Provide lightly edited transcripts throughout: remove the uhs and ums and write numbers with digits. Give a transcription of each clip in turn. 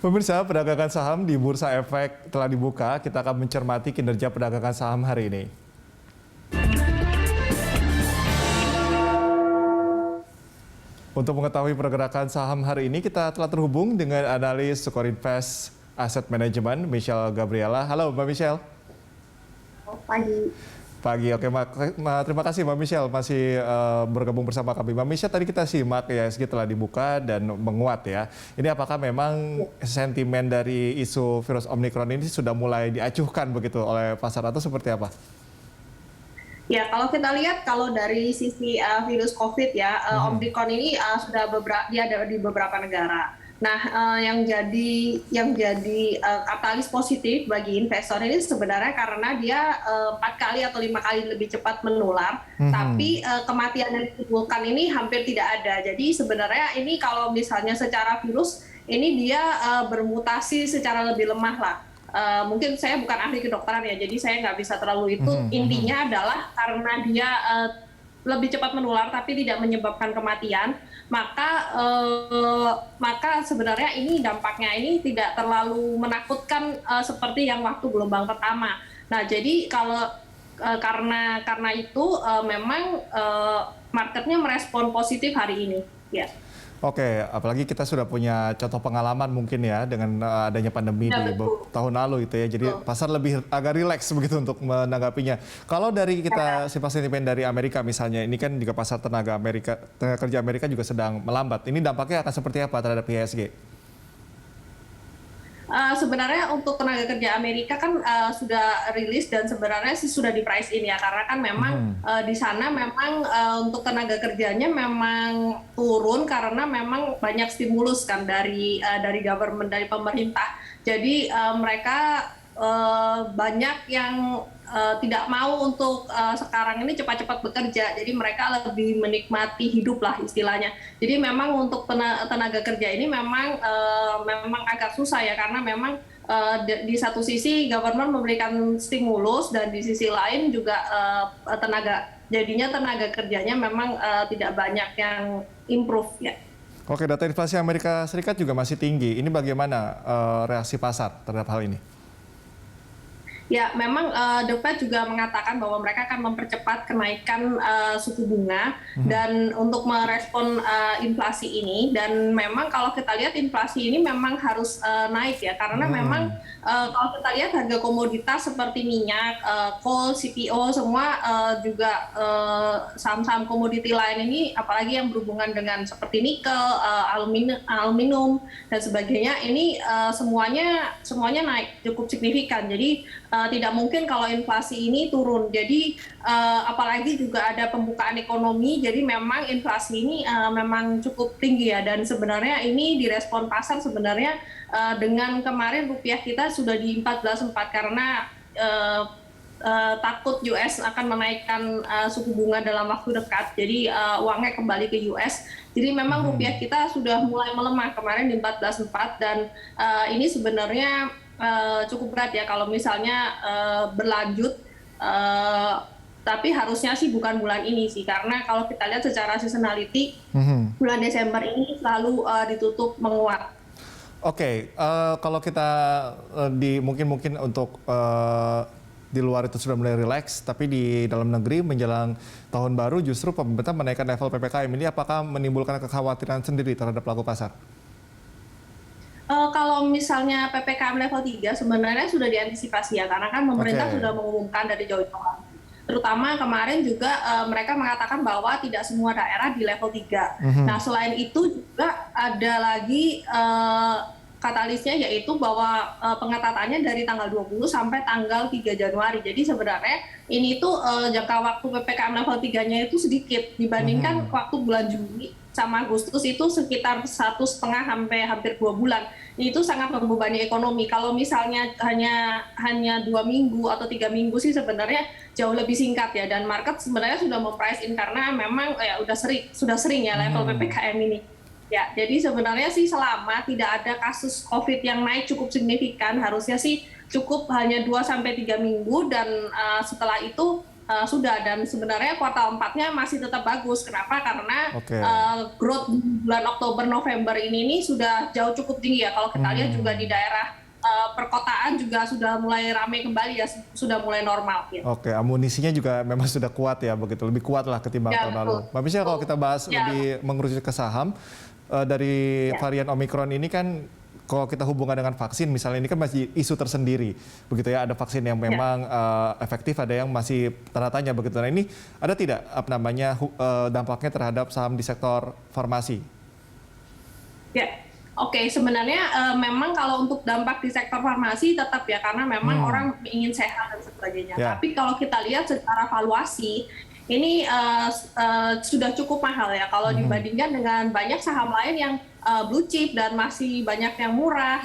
Pemirsa, perdagangan saham di Bursa Efek telah dibuka. Kita akan mencermati kinerja perdagangan saham hari ini. Untuk mengetahui pergerakan saham hari ini, kita telah terhubung dengan analis Sukorinvest Asset Management, Michelle Gabriela. Halo, Mbak Michelle. Pagi. Pagi, oke. Terima kasih Mbak Michelle masih bergabung bersama kami. Mbak Michelle, tadi kita simak IHSG telah dibuka dan menguat ya. Ini apakah memang sentimen dari isu virus Omicron ini sudah mulai diacuhkan begitu oleh pasar atau seperti apa? Ya, kalau kita lihat kalau dari sisi virus COVID ya, Omicron ini sudah ada di beberapa negara. Nah, yang jadi katalis positif bagi investor ini sebenarnya karena dia 4 kali atau 5 kali lebih cepat menular, tapi kematian yang ditimbulkan ini hampir tidak ada. Jadi sebenarnya ini kalau misalnya secara virus ini dia bermutasi secara lebih lemah lah. Mungkin saya bukan ahli kedokteran ya, jadi saya nggak bisa terlalu itu. Intinya adalah karena dia lebih cepat menular tapi tidak menyebabkan kematian, maka sebenarnya ini dampaknya ini tidak terlalu menakutkan seperti yang waktu gelombang pertama. Nah, jadi kalau karena itu memang marketnya merespon positif hari ini, ya. Oke, apalagi kita sudah punya contoh pengalaman mungkin ya dengan adanya pandemi di tahun lalu itu ya. Jadi pasar lebih agak rileks begitu untuk menanggapinya. Kalau dari kita simak sentimen dari Amerika misalnya, ini kan juga pasar tenaga kerja Amerika juga sedang melambat. Ini dampaknya akan seperti apa terhadap IHSG? Sebenarnya untuk tenaga kerja Amerika kan sudah rilis dan sebenarnya sih sudah di price in ya, karena kan memang di sana memang untuk tenaga kerjanya memang turun karena memang banyak stimulus kan dari government, dari pemerintah. Jadi mereka banyak yang tidak mau untuk sekarang ini cepat-cepat bekerja, jadi mereka lebih menikmati hidup lah istilahnya. Jadi memang untuk tenaga kerja ini memang agak susah ya, karena memang di satu sisi government memberikan stimulus dan di sisi lain juga jadinya tenaga kerjanya memang tidak banyak yang improve ya. Oke, data inflasi Amerika Serikat juga masih tinggi. Ini bagaimana reaksi pasar terhadap hal ini? Ya, memang The Fed juga mengatakan bahwa mereka akan mempercepat kenaikan suku bunga dan untuk merespon inflasi ini. Dan memang kalau kita lihat inflasi ini memang harus naik ya, karena memang kalau kita lihat harga komoditas seperti minyak, coal, CPO, semua juga saham-saham komoditi lain ini, apalagi yang berhubungan dengan seperti nikel, aluminium dan sebagainya, ini semuanya naik cukup signifikan. Jadi tidak mungkin kalau inflasi ini turun. Jadi apalagi juga ada pembukaan ekonomi, jadi memang inflasi ini memang cukup tinggi ya. Dan sebenarnya ini direspon pasar sebenarnya dengan kemarin rupiah kita sudah di 14.4 karena takut US akan menaikkan suku bunga dalam waktu dekat. Jadi uangnya kembali ke US. Jadi memang rupiah kita sudah mulai melemah kemarin di 14.4 dan ini sebenarnya cukup berat ya kalau misalnya berlanjut, tapi harusnya sih bukan bulan ini sih, karena kalau kita lihat secara seasonality bulan Desember ini selalu ditutup menguat. Oke, kalau kita mungkin untuk di luar itu sudah mulai rileks, tapi di dalam negeri menjelang tahun baru justru pemerintah menaikkan level PPKM ini, apakah menimbulkan kekhawatiran sendiri terhadap pelaku pasar? Kalau misalnya PPKM level 3 sebenarnya sudah diantisipasi ya, karena kan pemerintah sudah mengumumkan dari jauh-jauh. Terutama kemarin juga mereka mengatakan bahwa tidak semua daerah di level 3. Nah, selain itu juga ada lagi katalisnya, yaitu bahwa pengetatannya dari tanggal 20 sampai tanggal 3 Januari. Jadi sebenarnya ini tuh jangka waktu PPKM level 3-nya itu sedikit dibandingkan waktu bulan Juni sama Agustus itu sekitar 1,5 sampai hampir 2 bulan. Itu sangat membebani ekonomi. Kalau misalnya hanya 2 minggu atau 3 minggu sih sebenarnya jauh lebih singkat ya, dan market sebenarnya sudah memprice in karena memang ya sudah sering ya level PPKM ini. Ya, jadi sebenarnya sih selama tidak ada kasus COVID yang naik cukup signifikan, harusnya sih cukup hanya 2 sampai 3 minggu dan setelah itu sudah, dan sebenarnya kuartal 4-nya masih tetap bagus. Kenapa? Karena Oke. growth bulan Oktober November ini sudah jauh cukup tinggi ya. Kalau kita lihat juga di daerah perkotaan juga sudah mulai ramai kembali ya, sudah mulai normal. Gitu. Oke, amunisinya juga memang sudah kuat ya, begitu lebih kuat lah ketimbang Ya, tahun betul. lalu. Mbak Michelle, kalau kita bahas Ya. lebih mengerucut ke saham dari Ya. varian Omicron ini kan, kalau kita hubungkan dengan vaksin, misalnya ini kan masih isu tersendiri, begitu ya. Ada vaksin yang memang efektif, ada yang masih tanda tanya begitu. Nah ini ada tidak apa namanya dampaknya terhadap saham di sektor farmasi? Ya, oke. Sebenarnya memang kalau untuk dampak di sektor farmasi tetap ya, karena memang orang ingin sehat dan sebagainya. Ya. Tapi kalau kita lihat secara valuasi, ini sudah cukup mahal ya kalau dibandingkan dengan banyak saham lain yang blue chip dan masih banyak yang murah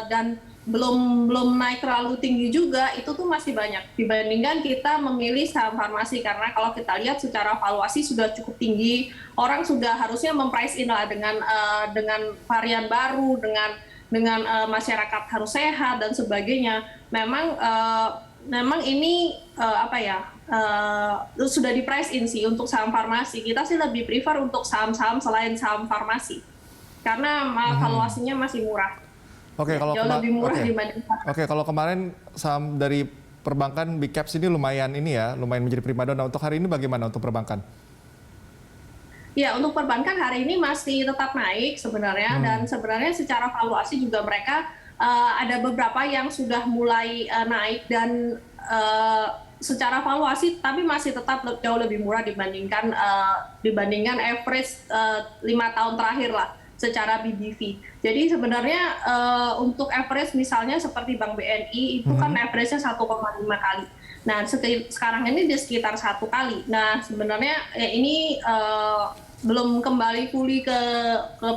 dan belum naik terlalu tinggi juga, itu tuh masih banyak dibandingkan kita memilih saham farmasi. Karena kalau kita lihat secara valuasi sudah cukup tinggi, orang sudah harusnya memprice in lah dengan varian baru, dengan masyarakat harus sehat dan sebagainya. Memang ini sudah di price in sih untuk saham farmasi. Kita sih lebih prefer untuk saham-saham selain saham farmasi karena valuasinya masih murah. Oke, kalau jauh lebih murah dibandingkan. Oke, kalau kemarin saham dari perbankan Big Caps ini lumayan menjadi primadona. Untuk hari ini bagaimana untuk perbankan? Ya, untuk perbankan hari ini masih tetap naik sebenarnya, dan sebenarnya secara valuasi juga mereka ada beberapa yang sudah mulai naik dan secara valuasi tapi masih tetap jauh lebih murah dibandingkan average 5 tahun terakhir lah secara BBV. Jadi sebenarnya untuk average misalnya seperti Bank BNI itu kan average-nya 1,5 kali. Nah, sekarang ini di sekitar 1 kali. Nah, sebenarnya ini belum kembali pulih ke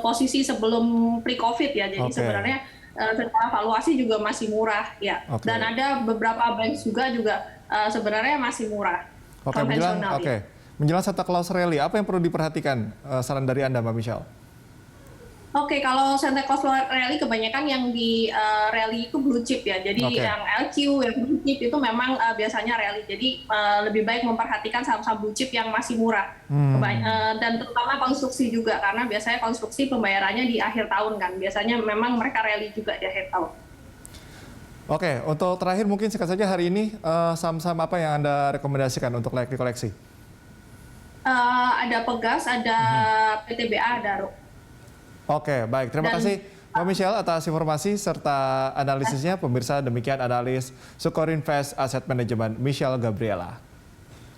posisi sebelum pre-COVID ya. Jadi sebenarnya secara valuasi juga masih murah ya. Dan ada beberapa bank juga sebenarnya masih murah. Oke, menjelang Santa Claus Rally, apa yang perlu diperhatikan saran dari Anda, Mbak Michelle? Oke, kalau Santa Claus Rally kebanyakan yang di rally itu blue chip ya. Jadi yang LQ, yang blue chip itu memang biasanya rally. Jadi lebih baik memperhatikan saham-saham blue chip yang masih murah. Dan terutama konstruksi juga, karena biasanya konstruksi pembayarannya di akhir tahun kan. Biasanya memang mereka rally juga di akhir tahun. Oke, untuk terakhir mungkin singkat saja hari ini saham-saham apa yang Anda rekomendasikan untuk layak dikoleksi? Ada Pegas, ada PTBA, ada RO. Oke, baik. Terima kasih Mbak Michelle atas informasi serta analisisnya. Pemirsa, demikian analis Sukor Invest Asset Management Michelle Gabriela.